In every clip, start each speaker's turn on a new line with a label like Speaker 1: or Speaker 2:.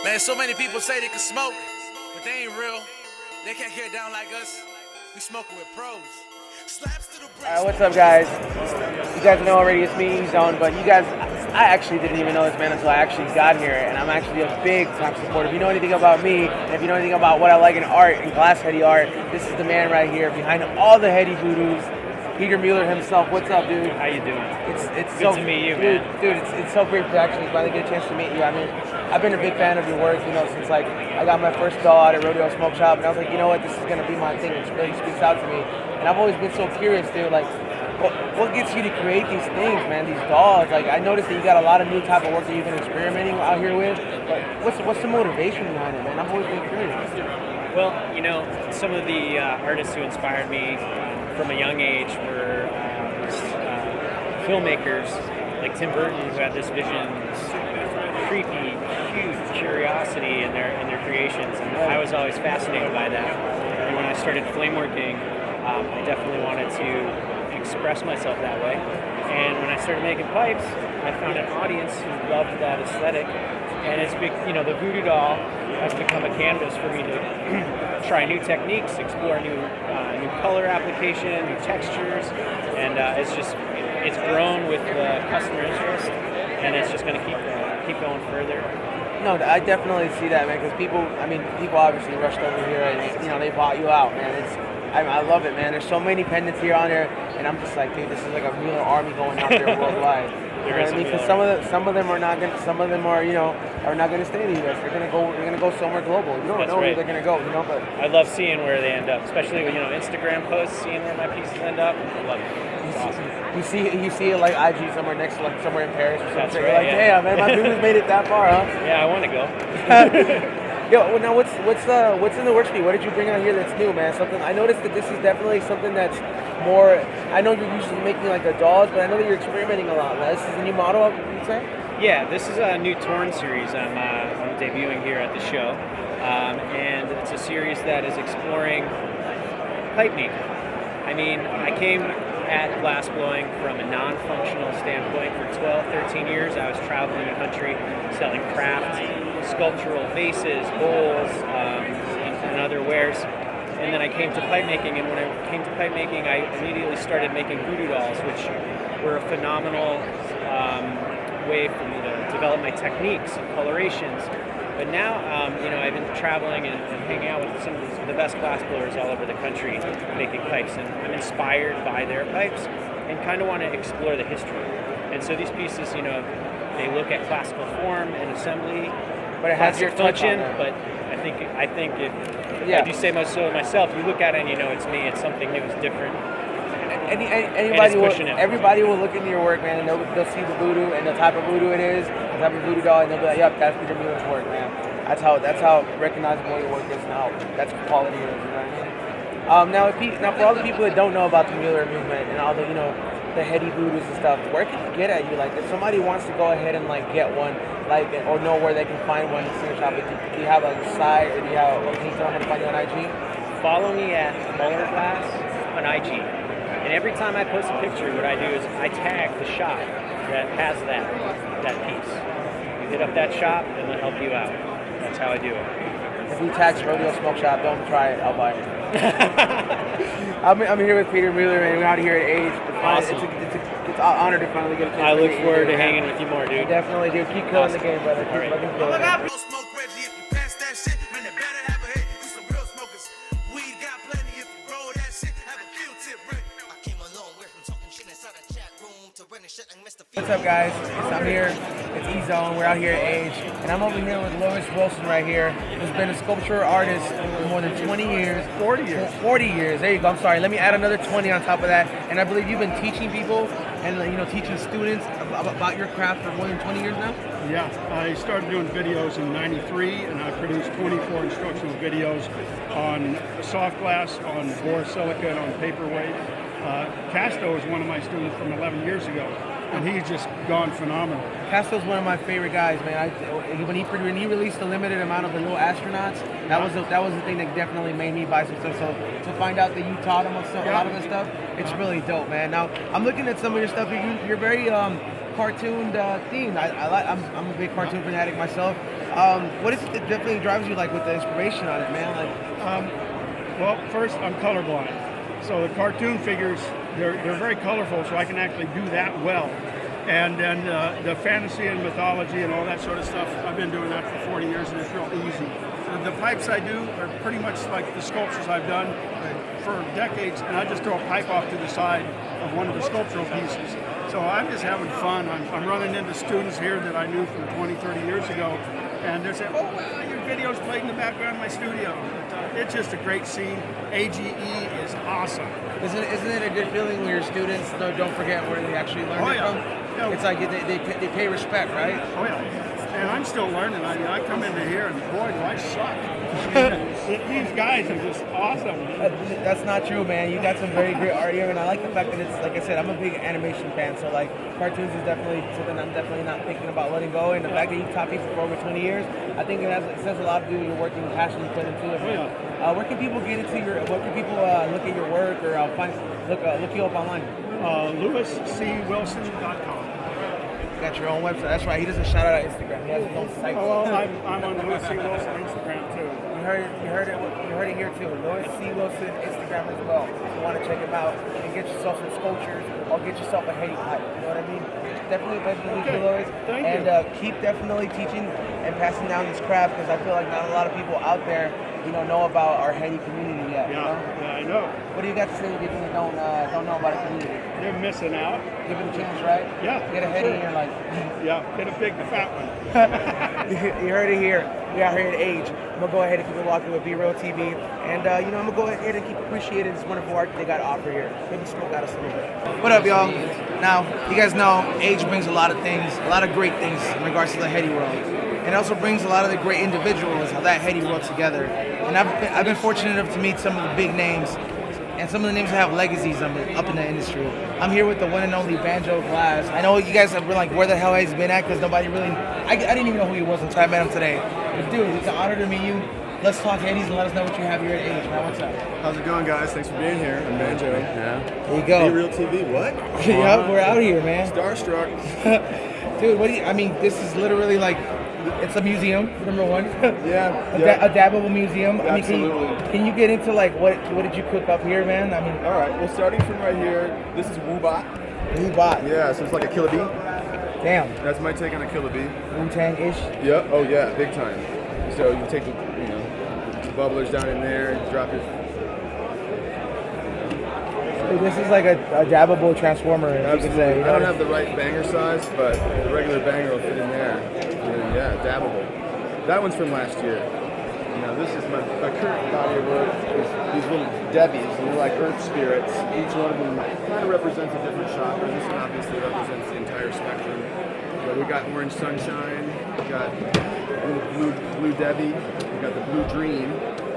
Speaker 1: Man, so many people say they can smoke, but they ain't real. They can't get down like us. We smoking with pros.
Speaker 2: What's up, guys? You guys know already it's me, Ezone, but you guys, I actually didn't even know this man until I actually got here, and I'm actually a big time supporter. If you know anything about me, and if you know anything about what I like in art, in glass heady art, this is the man right here behind all the heady voodoos, Peter Muller himself. What's up, dude?
Speaker 3: How you doing?
Speaker 2: It's
Speaker 3: good
Speaker 2: so,
Speaker 3: to meet you,
Speaker 2: dude,
Speaker 3: man.
Speaker 2: Dude, it's so great to actually finally get a chance to meet you. I mean, I've been a big fan of your work, you know, since like I got my first doll out at Rodeo Smoke Shop, and I was like, you know what, this is gonna be my thing. It really speaks out to me, and I've always been so curious, dude. Like, what gets you to create these things, man? These dolls. Like, I noticed that you got a lot of new type of work that you've been experimenting out here with. But what's the motivation behind it, man? I've always been curious.
Speaker 3: Well, you know, some of the artists who inspired me from a young age were filmmakers like Tim Burton, who had this vision, this creepy, huge curiosity in their creations, and I was always fascinated by that. And when I started flame working, I definitely wanted to express myself that way. And when I started making pipes, I found an audience who loved that aesthetic. And it's big, you know, the voodoo doll has become a canvas for me to try new techniques, explore new color application, new textures, and it's grown with the customer interest, and it's just going to keep going further.
Speaker 2: No, I definitely see that, man. Because people obviously rushed over here, and you know they bought you out, man. I love it, man. There's so many pendants here on there, and I'm just like, dude, this is like a Muller army going out there worldwide. You know what I mean? Because some of them are not gonna, some of them are, you know, are not gonna stay in the U.S. They're gonna go somewhere global. You don't know where they're gonna go, you know. But
Speaker 3: I love seeing where they end up, especially with, you know, Instagram posts, seeing where my pieces end up. I love it. It's awesome.
Speaker 2: You see it like IG somewhere next, like somewhere in Paris or something.
Speaker 3: That's right,
Speaker 2: You're like,
Speaker 3: yeah.
Speaker 2: damn, man, my dude's made it that far, huh?
Speaker 3: Yeah, I want to go.
Speaker 2: Yo, well, now what's in the works for you? What did you bring out here that's new, man? Something I noticed that this is definitely something that's more. I know you're usually making like the dolls, but I know that you're experimenting a lot. This is a new model, you'd say?
Speaker 3: Yeah, this is a new Torn series I'm debuting here at the show, and it's a series that is exploring pipe making. I mean, I came at glass blowing from a non-functional standpoint. For 12, 13 years, I was traveling the country selling craft, sculptural vases, bowls, and other wares. And then I came to pipe making, and when I came to pipe making, I immediately started making voodoo dolls, which were a phenomenal way for me to develop my techniques and colorations. But now, you know, I've been traveling and hanging out with some of the best glass blowers all over the country making pipes, and I'm inspired by their pipes and kind of want to explore the history. And so these pieces, you know, they look at classical form and assembly,
Speaker 2: but it has your
Speaker 3: function. But I think if I do say so myself, you look at it and you know it's me. It's something new. It's different.
Speaker 2: Everybody will look into your work, man, and they'll see the voodoo and the type of voodoo it is, the type of voodoo doll, and they'll be like, yep, that's Peter Muller's work, man. That's how recognizable your work is now. That's what quality is, you know what I mean? Now for all the people that don't know about the Muller movement and all the, you know, the heady voodoos and stuff, where can you get at you? Like, if somebody wants to go ahead and like get one, like, or know where they can find one in the shop, do you have a site, or can you tell them to find you on IG?
Speaker 3: Follow me at Banjo Glass on IG. And every time I post a picture, what I do is I tag the shop that has that piece. You hit up that shop, and they'll help you out. That's how I do it.
Speaker 2: If we tag Rodeo Smoke Shop, don't try it. I'll buy it. I'm here with Peter Muller, man. We're out here at Age.
Speaker 3: Awesome.
Speaker 2: It's an honor to finally get a chance.
Speaker 3: I look forward to hanging with you more, dude.
Speaker 2: Definitely, dude. Keep killing the game, brother. Keep looking
Speaker 1: Oh my
Speaker 2: forward.
Speaker 1: God, don't smoke Reggie if you pass that shit. Man, they better have a hit. We some real smokers. Weed got plenty if you roll that shit. Have a field tip ready. I came a long way from talking shit inside a chat room to running shit and Mr.
Speaker 2: What's up, guys? I'm here. It's Ezone. We're out here at Age, and I'm over here with Lois Wilson right here, who's been a sculpture artist for more than 20 years.
Speaker 4: 40 years.
Speaker 2: 40 years. There you go. I'm sorry. Let me add another 20 on top of that. And I believe you've been teaching people and, you know, teaching students about your craft for more than 20 years now.
Speaker 4: Yeah, I started doing videos in '93, and I produced 24 instructional videos on soft glass, on borosilicate, and on paperweight. Casto is one of my students from 11 years ago, and he's just gone phenomenal.
Speaker 2: Casto's one of my favorite guys, man. When he released the limited amount of the little astronauts, that was the thing that definitely made me buy some stuff. So to find out that you taught him a lot of this stuff, it's really dope, man. Now I'm looking at some of your stuff. You're very cartoon themed. I'm a big cartoon fanatic myself. What is it that definitely drives you like with the inspiration on it, man? Like,
Speaker 4: well, first I'm colorblind, so the cartoon figures they're very colorful, so I can actually do that well. And then the fantasy and mythology and all that sort of stuff, I've been doing that for 40 years, and it's real easy. The pipes I do are pretty much like the sculptures I've done for decades, and I just throw a pipe off to the side of one of the sculptural pieces. So I'm just having fun. I'm running into students here that I knew from 20, 30 years ago, and they're saying, oh, wow, your video's played in the background of my studio. It's just a great scene. AGE is awesome.
Speaker 2: Isn't it a good feeling when your students don't forget where they actually learned it from?
Speaker 4: Yeah.
Speaker 2: It's like they pay respect, right?
Speaker 4: Oh, yeah. And I'm still learning. I come into here and boy, do I suck. I mean, these guys are just awesome.
Speaker 2: That's not true, man. You got some very great art here, and I like the fact that it's, like I said, I'm a big animation fan, so like cartoons is definitely something I'm definitely not thinking about letting go. And the fact that you've taught people for over 20 years, I think it says a lot to do with your work and the passion you put into it. Where can people get into where can people look at your work or look you up online?
Speaker 4: LewisCWilson.com.
Speaker 2: You got your own website. That's right. He doesn't shout out on Instagram. He has his own site.
Speaker 4: Oh, well, I'm on Lewis C. Wilson Instagram too.
Speaker 2: You heard it here too. Lewis C. Wilson Instagram as well. If you want to check him out and get yourself some sculptures or get yourself a heady pipe. You know what I mean? Definitely
Speaker 4: Okay.
Speaker 2: Lewis.
Speaker 4: Thank
Speaker 2: and
Speaker 4: you.
Speaker 2: Keep definitely teaching and passing down this craft, because I feel like not a lot of people out there, know about our heady community yet.
Speaker 4: Yeah,
Speaker 2: You know?
Speaker 4: I know.
Speaker 2: What do you got to say to people that don't know about the community?
Speaker 4: They're missing out.
Speaker 2: Give it a chance, right?
Speaker 4: Yeah.
Speaker 2: Get a heady
Speaker 4: sure.
Speaker 2: in your life.
Speaker 4: Yeah, get a big fat one.
Speaker 2: You heard it here. We out here at Age. I'm gonna go ahead and keep it walking with BREALTV, and I'm gonna go ahead and keep appreciating this wonderful art they got to offer here. Maybe smoke out of some of it. What up, y'all? Now, you guys know Age brings a lot of things, a lot of great things in regards to the heady world. And it also brings a lot of the great individuals of that heady world together. And I've been fortunate enough to meet some of the big names, and some of the names that have legacies up in the industry. I'm here with the one and only Banjo Glass. I know you guys have been like, where the hell has he been at? Because nobody really, I didn't even know who he was until I met him today. But dude, it's an honor to meet you. Let's talk headies and let us know what you have here at Age. Man, what's up?
Speaker 5: How's it going, guys? Thanks for being here. I'm Banjo. Yeah.
Speaker 2: There you go.
Speaker 5: BREALTV, what?
Speaker 2: Yep, we're out here, man.
Speaker 5: Starstruck.
Speaker 2: Dude, this is literally like, it's a museum, number one.
Speaker 5: Yeah.
Speaker 2: A dabbable museum.
Speaker 5: Absolutely.
Speaker 2: Can you get into like what did you cook up here, man?
Speaker 5: All right. Well, starting from right here, this is Woobot.
Speaker 2: Woobot.
Speaker 5: Yeah, so it's like a Killer Bee.
Speaker 2: Damn.
Speaker 5: That's my take on a Killer Bee.
Speaker 2: Wu-Tang-ish.
Speaker 5: Yep. Oh yeah, big time. So you take the bubblers down in there, drop your.
Speaker 2: Dude, this is like a dabbable transformer, you could say.
Speaker 5: I don't have the right banger size, but the regular banger will fit in there. And then, yeah, dabbable. That one's from last year. This is my current body of work. Is these little Debbys, and they're like earth spirits. Each one of them kind of represents a different chakra. This one obviously represents the entire spectrum. But we got Orange Sunshine, we got Blue Debbie, we got the Blue Dream.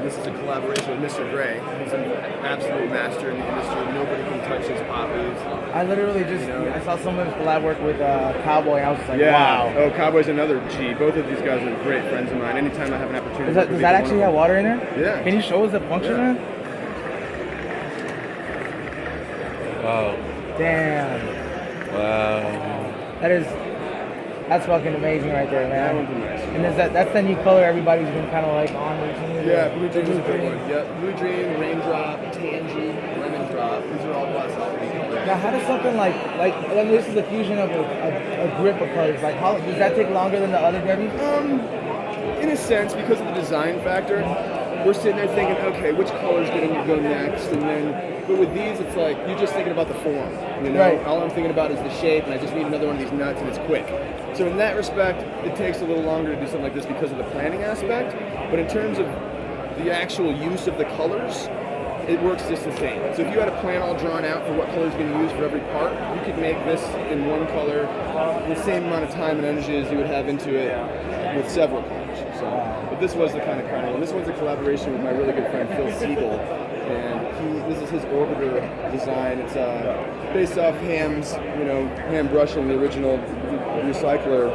Speaker 5: This is a collaboration with Mr. Gray. He's an absolute master in the industry. Nobody can touch his poppies.
Speaker 2: I literally I saw some of his collab work with Cowboy. I was just like,
Speaker 5: yeah.
Speaker 2: wow.
Speaker 5: Oh, Cowboy's another G. Both of these guys are great friends of mine. Anytime I have an opportunity.
Speaker 2: Does that actually have water in there?
Speaker 5: Yeah.
Speaker 2: Can you show us the function, man?
Speaker 6: Wow.
Speaker 2: Damn.
Speaker 6: Wow.
Speaker 2: That's fucking amazing right there, man.
Speaker 5: That one's nice.
Speaker 2: And that's the new color everybody's been kind of like on recently.
Speaker 5: Yeah, Blue Dream is a big one. Yep, Blue Dream, Raindrop, Tangy, Lemon Drop. These are all Glass Alchemy colors.
Speaker 2: Now, how does something like this is a fusion of a grip of colors. Like, how does that take longer than the other Debbie?
Speaker 5: In a sense, because of the design factor, we're sitting there thinking, okay, which color's going to go next? And then, but with these, it's like, you're just thinking about the form,
Speaker 2: Right.
Speaker 5: All I'm thinking about is the shape, and I just need another one of these nuts, and it's quick. So in that respect, it takes a little longer to do something like this because of the planning aspect, but in terms of the actual use of the colors, it works just the same. So if you had a plan all drawn out for what color is going to use for every part, you could make this in one color the same amount of time and energy as you would have into it with several colors. So, but this was the kind of carnival. And this one's a collaboration with my really good friend Phil Siegel, and this is his orbiter design. It's based off Ham's, Ham brushing the original recycler.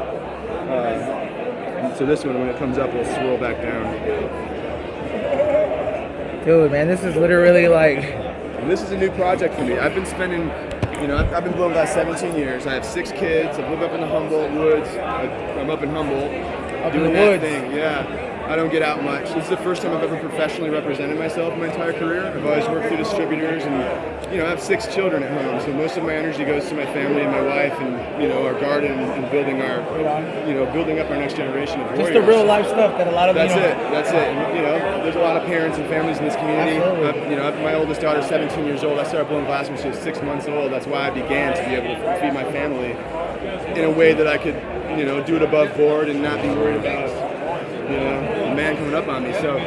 Speaker 5: So this one, when it comes up, will swirl back down.
Speaker 2: Dude, man, this is literally like.
Speaker 5: And this is a new project for me. I've been spending You know, I've been blowing glass 17 years. I have 6 kids. I live up in the Humboldt woods. I'm up in Humboldt.
Speaker 2: Up in
Speaker 5: doing
Speaker 2: the
Speaker 5: that
Speaker 2: woods.
Speaker 5: thing, yeah. I don't get out much. This is the first time I've ever professionally represented myself in my entire career. I've always worked through distributors, and you know, I have 6 children at home, so most of my energy goes to my family and my wife, and you know, our garden and building our, you know, building up our next generation of warriors.
Speaker 2: Just the real life stuff that a lot of
Speaker 5: That's
Speaker 2: you know,
Speaker 5: it. That's it. And, you know, there's a lot of parents and families in this community.
Speaker 2: Absolutely.
Speaker 5: You know, my oldest daughter's 17 years old. I started blowing glass when she was 6 months old. That's why I began to be able to feed my family in a way that I could, you know, do it above board and not be worried about, you know, a man coming up on me. So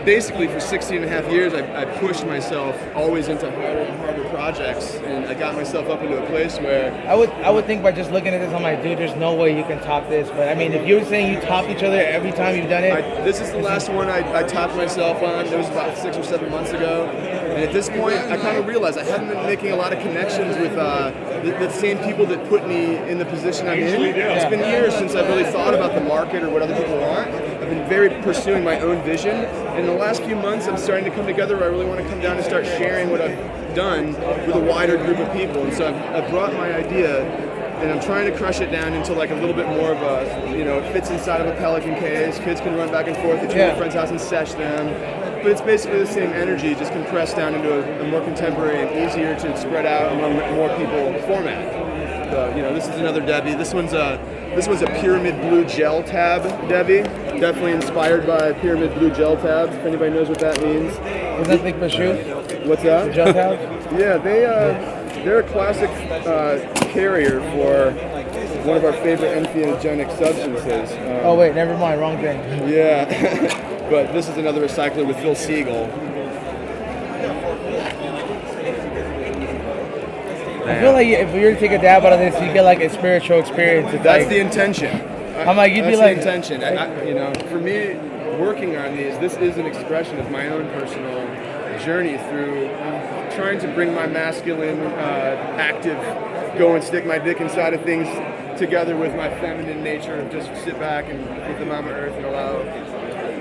Speaker 5: basically for 16 and a half years, I pushed myself always into harder and harder projects, and I got myself up into a place where
Speaker 2: I would think by just looking at this, I'm like, dude, there's no way you can top this. But I mean, if you're saying you top each other every time you've done it,
Speaker 5: this is the last one I topped myself on. It was about 6 or 7 months ago. And at this point, I kind of realized I hadn't been making a lot of connections with the same people that put me in the position I'm in. It's been years since I've really thought about the market or what other people want. I've been very pursuing my own vision. And in the last few months, I'm starting to come together where I really want to come down and start sharing what I've done with a wider group of people. And so I've brought my idea, and I'm trying to crush it down into like a little bit more of a, you know, it fits inside of a Pelican case. Kids can run back and forth between a friend's house and sesh them. But it's basically the same energy, just compressed down into a more contemporary and easier to spread out among more people format. You know, this is another Debbie. This one's a pyramid blue gel tab Debbie. Definitely inspired by pyramid blue gel tabs. If anybody knows what that means.
Speaker 2: was that thing for shoe?
Speaker 5: What's that?
Speaker 2: The gel tab?
Speaker 5: Yeah, they're a classic carrier for one of our favorite entheogenic substances.
Speaker 2: Oh wait, never mind, wrong thing.
Speaker 5: Yeah, but this is another recycler with Phil Siegel.
Speaker 2: I feel like if we were to take a dab out of this, you get like a spiritual experience. It's
Speaker 5: That's
Speaker 2: like,
Speaker 5: the intention.
Speaker 2: I'm like, you'd be
Speaker 5: That's
Speaker 2: like,
Speaker 5: the intention. You know, for me, working on these, this is an expression of my own personal journey through trying to bring my masculine, active, go and stick my dick inside of things together with my feminine nature of just sit back and with the Mama Earth and allow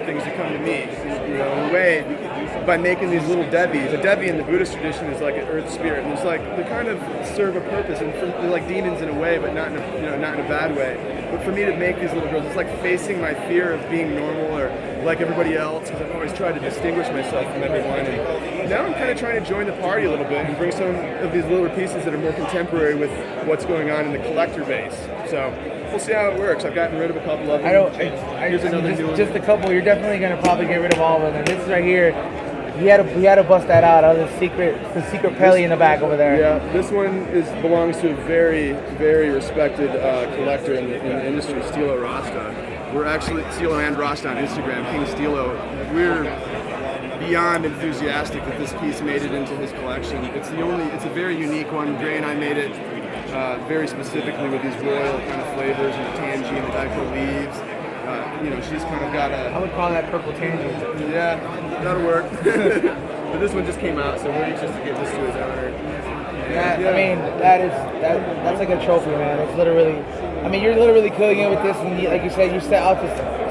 Speaker 5: things to come to me. You know, in a way, by making these little Debbies. A Debbie in the Buddhist tradition is like an earth spirit, and it's like they kind of serve a purpose, and they're like demons in a way, but not in a, you know, not in a bad way. But for me to make these little girls, it's like facing my fear of being normal or like everybody else, because I've always tried to distinguish myself from everyone. And now I'm kind of trying to join the party a little bit and bring some of these little pieces that are more contemporary with what's going on in the collector base. So we'll see how it works. I've gotten rid of a couple of them. Here's another new one.
Speaker 2: Just a couple. You're definitely gonna probably get rid of all of them. And this right here, he had to bust that out. The secret Pelly in the back over there.
Speaker 5: Yeah, this one belongs to a very, very respected collector in the industry, Stilo Rasta. We're actually Stilo and Rasta on Instagram, King Stilo. We're beyond enthusiastic that this piece made it into his collection. It's a very unique one. Gray and I made it very specifically with these royal kind of flavors and the tangy and the dipole leaves. You know, she's kind of got
Speaker 2: I would call that purple tangerine.
Speaker 5: yeah, that'll work. But this one just came out, so we're anxious to get this to his owner.
Speaker 2: I mean, that's like a trophy, man. It's literally, I mean, you're literally killing it with this, and like you said, you set out to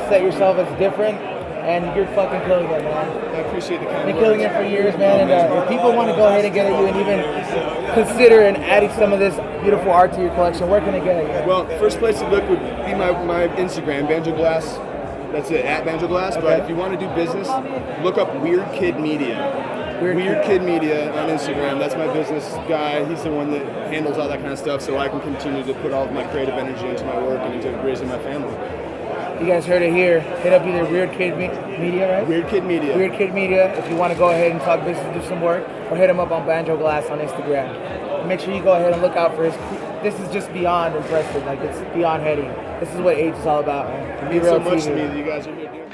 Speaker 2: set yourself as different, and you're fucking killing it, man.
Speaker 5: I appreciate the kind
Speaker 2: Been killing it for years, man. And if people want to go ahead and get at you and even consider and adding some of this beautiful art to your collection, where can they get it?
Speaker 5: Well, first place to look would be my Instagram, Banjo Glass. That's it, at Banjo Glass. But if you want to do business, look up Weird Kid Media. Weird Kid Media on Instagram. That's my business guy. He's the one that handles all that kind of stuff, so I can continue to put all of my creative energy into my work and into raising my family.
Speaker 2: You guys heard it here. Hit up either Weird Kid Media, right?
Speaker 5: Weird Kid Media.
Speaker 2: Weird Kid Media, if you want to go ahead and talk business, do some work, or hit him up on Banjo Glass on Instagram. And make sure you go ahead and look out for his. This is just beyond impressive. Like, it's beyond heady. This is what age is all about, man.
Speaker 5: It means so much to me that you guys are here doing.